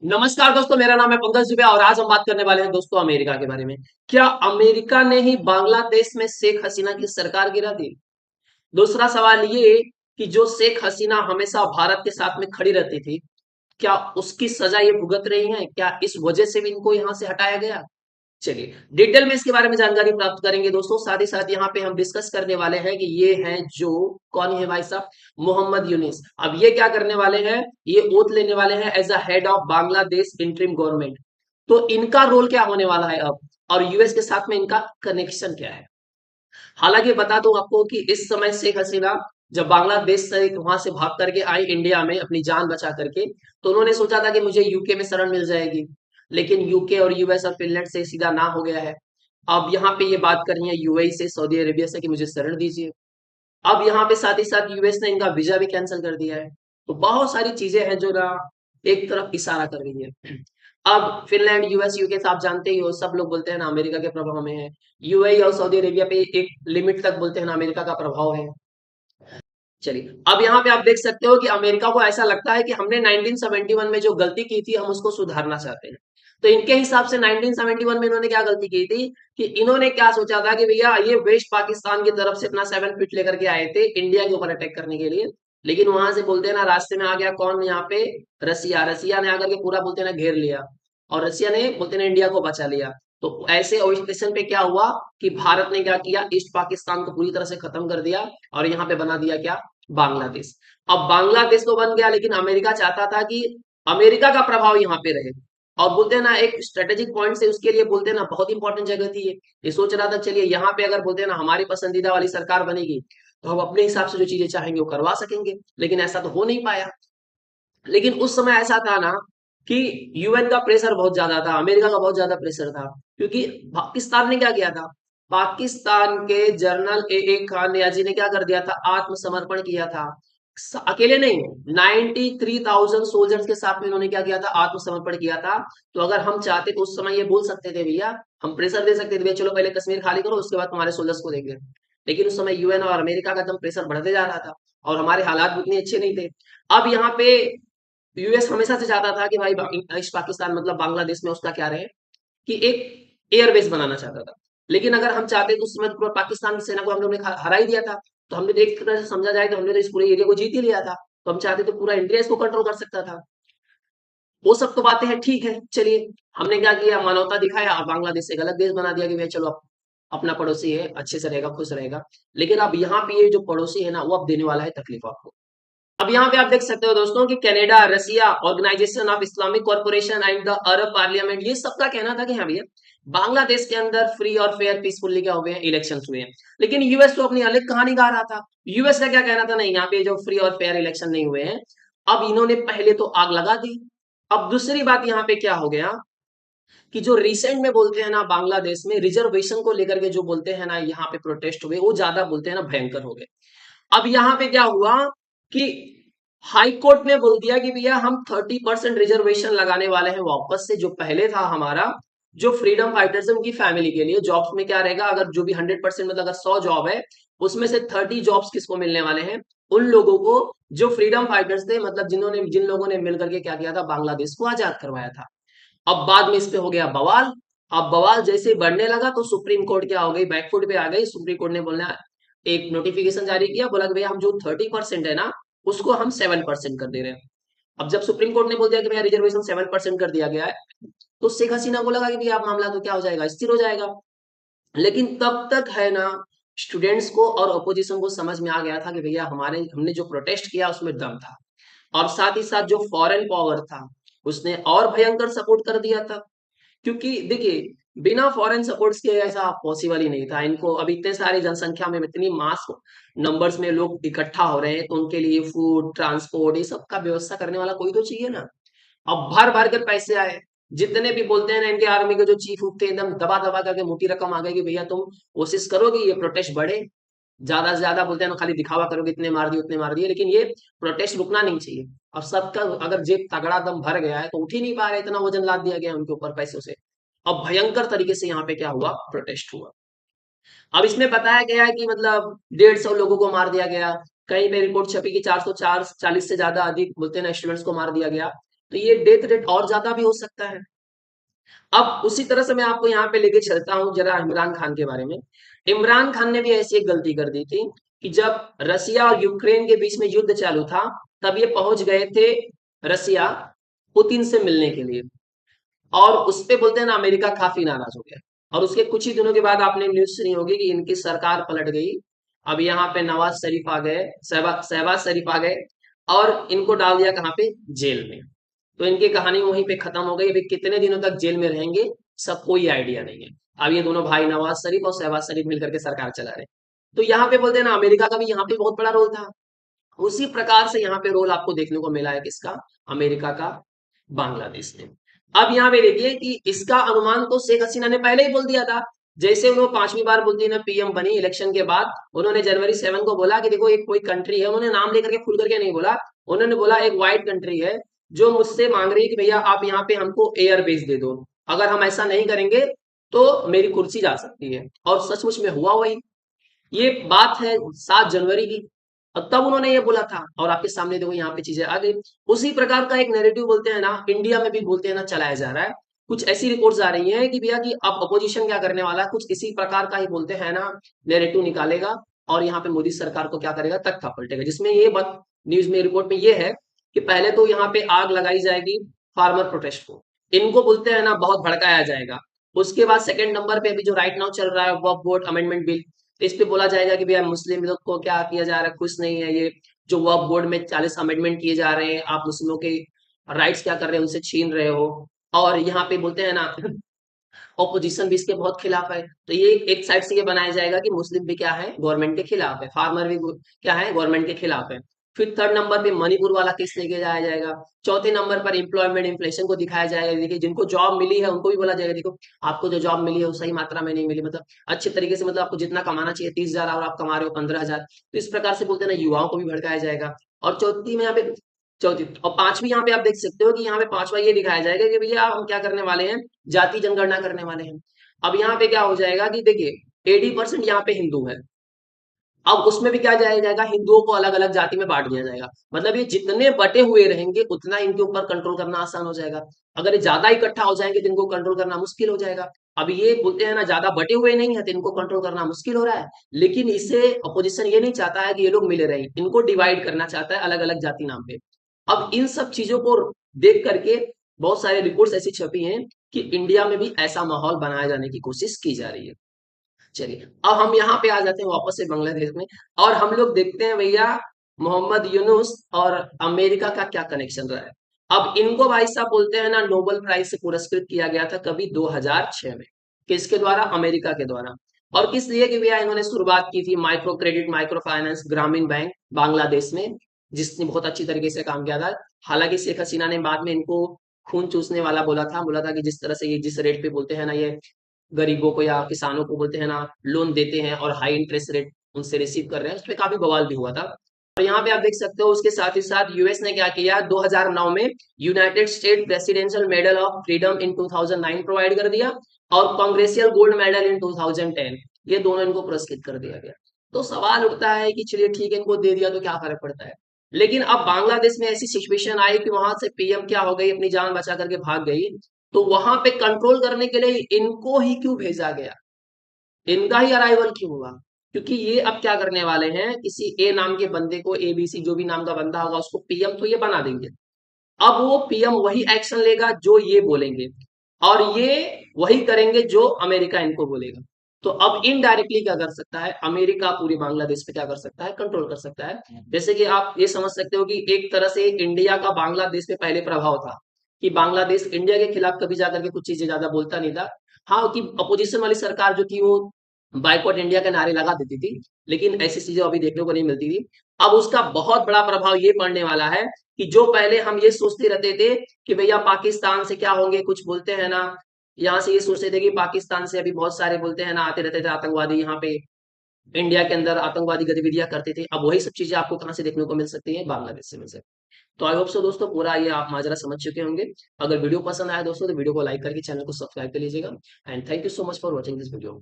नमस्कार दोस्तों, मेरा नाम है पंकज दुबे और आज हम बात करने वाले हैं दोस्तों अमेरिका के बारे में। क्या अमेरिका ने ही बांग्लादेश में शेख हसीना की सरकार गिरा दी? दूसरा सवाल ये कि जो शेख हसीना हमेशा भारत के साथ में खड़ी रहती थी, क्या उसकी सजा ये भुगत रही है? क्या इस वजह से भी इनको यहाँ से हटाया गया? चलिए डिटेल में इसके बारे में जानकारी प्राप्त करेंगे दोस्तों। साथ ही साथ यहाँ पे हम डिस्कस करने वाले हैं कि ये हैं जो कौन है भाई साहब, मोहम्मद यूनिस। अब ये क्या करने वाले हैं, ये ओथ लेने वाले हैं as a head of Bangladesh interim government. तो इनका रोल क्या होने वाला है अब, और यूएस के साथ में इनका कनेक्शन क्या है? हालांकि बता दूं आपको कि इस समय शेख हसीना जब बांग्लादेश से वहां से भाग करके आई इंडिया में अपनी जान बचा करके, तो उन्होंने सोचा था कि मुझे यूके में शरण मिल जाएगी। लेकिन यूके और यूएस और फिनलैंड से सीधा ना हो गया है। अब यहाँ पे ये बात कर रही है यूएई से, सऊदी अरेबिया से, कि मुझे शरण दीजिए। अब यहाँ पे साथ ही साथ यूएस ने इनका वीजा भी कैंसिल कर दिया है। तो बहुत सारी चीजें हैं जो ना एक तरफ इशारा कर रही है। अब फिनलैंड, यूएस, यूके आप जानते ही हो, सब लोग बोलते हैं ना अमेरिका के प्रभाव में है। यूएई और सऊदी अरेबिया पे एक लिमिट तक बोलते हैं ना अमेरिका का प्रभाव है। चलिए अब यहाँ पे आप देख सकते हो कि अमेरिका को ऐसा लगता है कि हमने 1971 में जो गलती की थी हम उसको सुधारना चाहते हैं। तो इनके हिसाब से 1971 में इन्होंने क्या गलती की थी कि इन्होंने क्या सोचा था कि भैया ये वेस्ट पाकिस्तान की तरफ से अपना 7 फीट लेकर के आए थे इंडिया के ऊपर अटैक करने के लिए। लेकिन वहां से बोलते हैं ना रास्ते में आ गया कौन यहाँ पे, रसिया। रसिया ने आकर के पूरा बोलते हैं ना घेर लिया, और रसिया ने बोलते हैं ना इंडिया को बचा लिया। तो ऐसे स्टेशन पे क्या हुआ कि भारत ने क्या किया, ईस्ट पाकिस्तान को पूरी तरह से खत्म कर दिया और यहाँ पे बना दिया क्या, बांग्लादेश। अब बांग्लादेश तो बन गया, लेकिन अमेरिका चाहता था कि अमेरिका का प्रभाव यहाँ पे रहे। और बोलते हैं ना एक स्ट्रेटेजिक पॉइंट से उसके लिए बोलते हैं ना बहुत इंपॉर्टेंट जगह थी ये सोच रहा था चलिए यहाँ पे अगर बोलते हैं ना हमारी पसंदीदा वाली सरकार बनेगी तो हम अपने हिसाब से जो चीजें चाहेंगे वो करवा सकेंगे। लेकिन ऐसा तो हो नहीं पाया। लेकिन उस समय ऐसा था ना कि यूएन का प्रेशर बहुत ज्यादा था, अमेरिका का बहुत ज्यादा प्रेशर था। क्योंकि पाकिस्तान ने क्या किया था, पाकिस्तान के जनरल ए ए खान नियाजी ने क्या कर दिया था, आत्मसमर्पण किया था। अकेले नहीं, 93,000 सोल्जर्स के साथ में इन्होंने क्या किया था, आत्मसमर्पण किया था। तो अगर हम चाहते तो उस समय ये बोल सकते थे भैया, हम प्रेशर दे सकते थे भैया चलो पहले कश्मीर खाली करो उसके बाद तुम्हारे सोल्जर्स को देंगे। लेकिन उस समय यूएन और अमेरिका का एकदम प्रेशर बढ़ते जा रहा था और हमारे हालात भी उतने अच्छे नहीं थे। अब यहाँ पे यूएस हमेशा से चाहता था कि भाई ईस्ट पाकिस्तान मतलब बांग्लादेश में उसका क्या रहे, कि एक एयरबेस बनाना चाहता था। लेकिन अगर हम चाहते तो उस समय पूरा पाकिस्तान की सेना को हम लोग ने हरा ही दिया था। तो हमने तो एक तरह से समझा जाए तो हमने तो इस पूरे एरिया को जीत ही लिया था। तो हम चाहते तो पूरा इंडिया इसको कंट्रोल कर सकता था। वो सब तो बातें हैं, ठीक है चलिए। हमने क्या किया, मानवता दिखाया और बांग्लादेश एक अलग देश बना दिया कि भाई चलो अपना पड़ोसी है, अच्छे से रहेगा, खुश रहेगा। लेकिन अब यहाँ पे ये जो पड़ोसी है ना वो अब देने वाला है तकलीफ आपको। अब यहाँ पे आप देख सकते हो दोस्तों कि Canada, Russia, Organisation of Islamic Corporation and the Arab Parliament, ये सबका कहना था कि हाँ भैया बांग्लादेश के अंदर फ्री और फेयर पीसफुली क्या हुए हैं, इलेक्शंस हुए हैं। लेकिन यूएस तो अपनी अलग कहानी गा रहा था। यूएस का क्या कहना था, नहीं यहाँ पे जो फ्री और फेयर इलेक्शन नहीं हुए हैं। अब इन्होंने पहले तो आग लगा दी। अब दूसरी बात यहाँ पे क्या हो गया कि जो रिसेंट में बोलते हैं ना बांग्लादेश में रिजर्वेशन को लेकर के जो बोलते हैं ना यहाँ पे प्रोटेस्ट हुए, वो ज्यादा बोलते हैं ना भयंकर हो गए। अब यहाँ पे क्या हुआ कि हाई कोर्ट ने बोल दिया कि भैया हम 30% रिजर्वेशन लगाने वाले हैं वापस से, जो पहले था हमारा। जो फ्रीडम फाइटर्स है उनकी फैमिली के लिए जॉब्स में क्या रहेगा, अगर जो भी 100% मतलब अगर 100 जॉब है उसमें से 30 जॉब्स किसको मिलने वाले हैं, उन लोगों को जो फ्रीडम फाइटर्स थे, मतलब जिन लोगों ने मिलकर के क्या किया था, बांग्लादेश को आजाद करवाया था। अब बाद में इस पे हो गया बवाल। अब बवाल जैसे बढ़ने लगा तो सुप्रीम कोर्ट क्या हो गई, बैकफुट पे आ गई। सुप्रीम कोर्ट ने बोलना एक नोटिफिकेशन जारी किया, बोला कि भैया हम जो 30% है ना उसको हम 7% कर दे रहे हैं। अब जब सुप्रीम कोर्ट ने बोल दिया कि भैया रिजर्वेशन 7% कर दिया गया है, तो शेख हसीना को लगा कि भैया अब मामला तो क्या हो जाएगा, स्थिर हो जाएगा। लेकिन तब तक है ना स्टूडेंट्स को और अपोजिशन को समझ में आ गया था कि भैया हमारे हमने जो प्रोटेस्ट किया उसमें दम था। और साथ ही साथ जो फॉरेन पावर था उसने और भयंकर सपोर्ट कर दिया था। क्योंकि देखिए बिना फॉरेन सपोर्ट्स के ऐसा पॉसिबल ही नहीं था। इनको अब इतने सारी जनसंख्या में इतनी मास नंबर्स में लोग इकट्ठा हो रहे हैं, तो उनके लिए फूड, ट्रांसपोर्ट, ये सब का व्यवस्था करने वाला कोई तो चाहिए ना। अब भर भर के पैसे आए। जितने भी बोलते हैं ना इंडिया आर्मी के जो चीफ उफ थे, एकदम दबा दबा करके मोटी रकम आ गई कि भैया तुम कोशिश करो कि ये प्रोटेस्ट बढ़े। ज्यादा से ज्यादा बोलते हैं ना खाली दिखावा करोगे, इतने मार दिए उतने मार दिए, लेकिन ये प्रोटेस्ट रुकना नहीं चाहिए। अब सबका अगर जेब तगड़ा दम भर गया है तो उठ ही नहीं पा रहे, इतना वजन लाद दिया गया है उनके ऊपर पैसों से। अब भयंकर तरीके से यहाँ पे क्या हुआ, प्रोटेस्ट हुआ। अब इसमें बताया गया है कि मतलब 150 लोगों को मार दिया गया। कहीं पे रिपोर्ट छपी कि 440 से ज्यादा अधिक बोलते हैं ना स्टूडेंट्स को मार दिया गया। तो ये डेथ रेट और ज्यादा भी हो सकता है। अब उसी तरह से मैं आपको यहाँ पे लेके चलता हूँ जरा इमरान खान के बारे में। इमरान खान ने भी ऐसी एक गलती कर दी थी कि जब रसिया और यूक्रेन के बीच में युद्ध चालू था, तब ये पहुंच गए थे रसिया पुतिन से मिलने के लिए, और उस पे बोलते हैं ना अमेरिका काफी नाराज हो गया। और उसके कुछ ही दिनों के बाद आपने न्यूज सुनी होगी कि इनकी सरकार पलट गई। अब यहाँ पे नवाज शरीफ आ गए, शहबाज शरीफ आ गए, और इनको डाल दिया कहाँ पे, जेल में। तो इनकी कहानी वहीं पे खत्म हो गई। अभी कितने दिनों तक जेल में रहेंगे, सब कोई आइडिया नहीं है। अब ये दोनों भाई नवाज शरीफ और शहबाज शरीफ मिलकर के सरकार चला रहे। तो यहाँ पे बोलते हैं ना अमेरिका का भी यहाँ पे बहुत बड़ा रोल था। उसी प्रकार से यहाँ पे रोल आपको देखने को मिला है, किसका, अमेरिका का, बांग्लादेश ने। अब यहाँ पे देखिए कि इसका अनुमान तो शेख हसीना ने पहले ही बोल दिया था। जैसे उन्होंने 5वीं बार बोलती ना पीएम बनी इलेक्शन के बाद, उन्होंने जनवरी 7 को बोला कि देखो एक कोई कंट्री है, उन्होंने नाम लेकर के खुल करके नहीं बोला, उन्होंने बोला एक वाइट कंट्री है जो मुझसे मांग रही है कि भैया आप यहाँ पे हमको एयर बेस दे दो, अगर हम ऐसा नहीं करेंगे तो मेरी कुर्सी जा सकती है। और सचमुच में हुआ वही। ये बात है 7 जनवरी की, और तब उन्होंने ये बोला था, और आपके सामने देखो यहाँ पे चीजें आ गई। उसी प्रकार का एक नैरेटिव बोलते हैं ना इंडिया में भी बोलते हैं ना चलाया जा रहा है। कुछ ऐसी रिपोर्ट्स आ रही हैं कि भैया कि अब अपोजिशन क्या करने वाला है, कुछ इसी प्रकार का ही बोलते हैं ना नैरेटिव निकालेगा, और यहाँ पे मोदी सरकार को क्या करेगा, तख्ता पलटेगा। जिसमें ये बात न्यूज में रिपोर्ट में ये है कि पहले तो यहाँ पे आग लगाई जाएगी फार्मर प्रोटेस्ट को, इनको बोलते हैं ना बहुत भड़काया जाएगा। उसके बाद सेकंड नंबर पे अभी जो राइट नाउ चल रहा है वक्फ बोर्ड अमेंडमेंट बिल, इस पे बोला जाएगा कि भैया मुस्लिम लोग को क्या किया जा रहा है, खुश नहीं है ये जो वक्फ बोर्ड में 40 अमेंडमेंट किए जा रहे हैं, आप मुस्लिमों के राइट्स क्या कर रहे हैं, उनसे छीन रहे हो। और यहाँ पे बोलते हैं ना ऑपोजिशन भी इसके बहुत खिलाफ है। तो ये एक साइड से ये बनाया जाएगा कि मुस्लिम भी क्या है, गवर्नमेंट के खिलाफ है, फार्मर भी क्या है, गवर्नमेंट के खिलाफ है। फिर थर्ड नंबर पे मणिपुर वाला केस लेके जाया जाएगा। चौथे नंबर पर एम्प्लॉयमेंट इन्फ्लेशन को दिखाया जाएगा। देखिए जिनको जॉब मिली है उनको भी बोला जाएगा देखो आपको जो जॉब मिली है वो सही मात्रा में नहीं मिली, मतलब अच्छे तरीके से, मतलब आपको जितना कमाना चाहिए 30,000 और आप कमा रहे हो 15,000। तो इस प्रकार से बोलते हैं ना युवाओं को भी भड़काया जाएगा। और चौथी में यहाँ पे, चौथी और पांचवी यहाँ पे आप देख सकते हो कि यहाँ पे पांचवा ये दिखाया जाएगा कि भैया हम क्या करने वाले हैं, जाति जनगणना करने वाले हैं। अब यहाँ पे क्या हो जाएगा कि देखिए 80% यहाँ पे हिंदू है। अब उसमें भी क्या जाया जाएगा, हिंदुओं को अलग अलग जाति में बांट दिया जाएगा। मतलब ये जितने बटे हुए रहेंगे उतना इनके ऊपर कंट्रोल करना आसान हो जाएगा। अगर ये ज्यादा इकट्ठा हो जाएंगे तो इनको कंट्रोल करना मुश्किल हो जाएगा। अब ये बोलते हैं ना ज्यादा बटे हुए नहीं है तो इनको कंट्रोल करना मुश्किल हो रहा है। लेकिन इसे अपोजिशन ये नहीं चाहता है कि ये लोग मिले रहे, इनको डिवाइड करना चाहता है अलग अलग जाति नाम पे। अब इन सब चीजों को देख करके बहुत सारे रिपोर्ट्स ऐसी छपी हैं कि इंडिया में भी ऐसा माहौल बनाए जाने की कोशिश की जा रही है। चलिए अब हम यहाँ पे आ जाते हैं वापस से बांग्लादेश में, और हम लोग देखते हैं भैया मोहम्मद यूनुस और अमेरिका का क्या कनेक्शन रहा है। अब इनको भाई साहब बोलते हैं ना नोबेल प्राइज से पुरस्कृत किया गया था कभी 2006 में, किसके द्वारा, अमेरिका के द्वारा। और किस लिए कि भैया इन्होंने शुरुआत की थी माइक्रो क्रेडिट माइक्रो फाइनेंस ग्रामीण बैंक बांग्लादेश में, जिसने बहुत अच्छी तरीके से काम किया था। हालांकि शेख हसीना ने बाद में इनको खून चूसने वाला बोला था कि जिस तरह से ये जिस रेट पे बोलते हैं ना ये गरीबों को या किसानों को बोलते हैं ना लोन देते हैं और हाई इंटरेस्ट रेट उनसे रिसीव कर रहे हैं, उसपे काफी बवाल भी हुआ था। और यहाँ पे आप देख सकते हो उसके साथ ही साथ यूएस ने क्या किया, 2009 में United state presidential medal of freedom in 2009 provide कर दिया, और कांग्रेसियल गोल्ड मेडल इन 2010, ये दोनों इनको पुरस्कृत कर दिया गया। तो सवाल उठता है कि चलिए ठीक है इनको दे दिया तो क्या फर्क पड़ता है। लेकिन अब बांग्लादेश में ऐसी सिचुएशन आई कि वहां से पीएम क्या हो गई, अपनी जान बचा करके भाग गई। तो वहां पे कंट्रोल करने के लिए इनको ही क्यों भेजा गया, इनका ही अराइवल क्यों हुआ, क्योंकि ये अब क्या करने वाले हैं, किसी ए नाम के बंदे को, एबीसी जो भी नाम का बंदा होगा उसको पीएम तो ये बना देंगे। अब वो पीएम वही एक्शन लेगा जो ये बोलेंगे, और ये वही करेंगे जो अमेरिका इनको बोलेगा। तो अब इनडायरेक्टली क्या कर सकता है अमेरिका, पूरी बांग्लादेश पे क्या कर सकता है, कंट्रोल कर सकता है। जैसे कि आप ये समझ सकते हो कि एक तरह से इंडिया का बांग्लादेश पे पहले प्रभाव था, कि बांग्लादेश इंडिया के खिलाफ कभी जाकर के कुछ चीजें ज्यादा बोलता नहीं था। हाँ कि अपोजिशन वाली सरकार जो थी वो बाइकॉट इंडिया के नारे लगा देती थी, लेकिन ऐसी चीजें अभी देखने को नहीं मिलती थी। अब उसका बहुत बड़ा प्रभाव ये पड़ने वाला है कि जो पहले हम ये सोचते रहते थे कि भैया पाकिस्तान से क्या होंगे, कुछ बोलते हैं ना, यहाँ से ये सोचते थे कि पाकिस्तान से अभी बहुत सारे बोलते हैं ना आते रहते थे आतंकवादी, यहाँ पे इंडिया के अंदर आतंकवादी गतिविधियां करते थे। अब वही सब चीजें आपको कहाँ से देखने को मिल सकती है, बांग्लादेश से मिल सकती है। तो आई होप सो दोस्तों पूरा ये आप माजरा समझ चुके होंगे। अगर वीडियो पसंद आया दोस्तों तो वीडियो को लाइक करके चैनल को सब्सक्राइब कर लीजिएगा। And thank you so much for watching this video.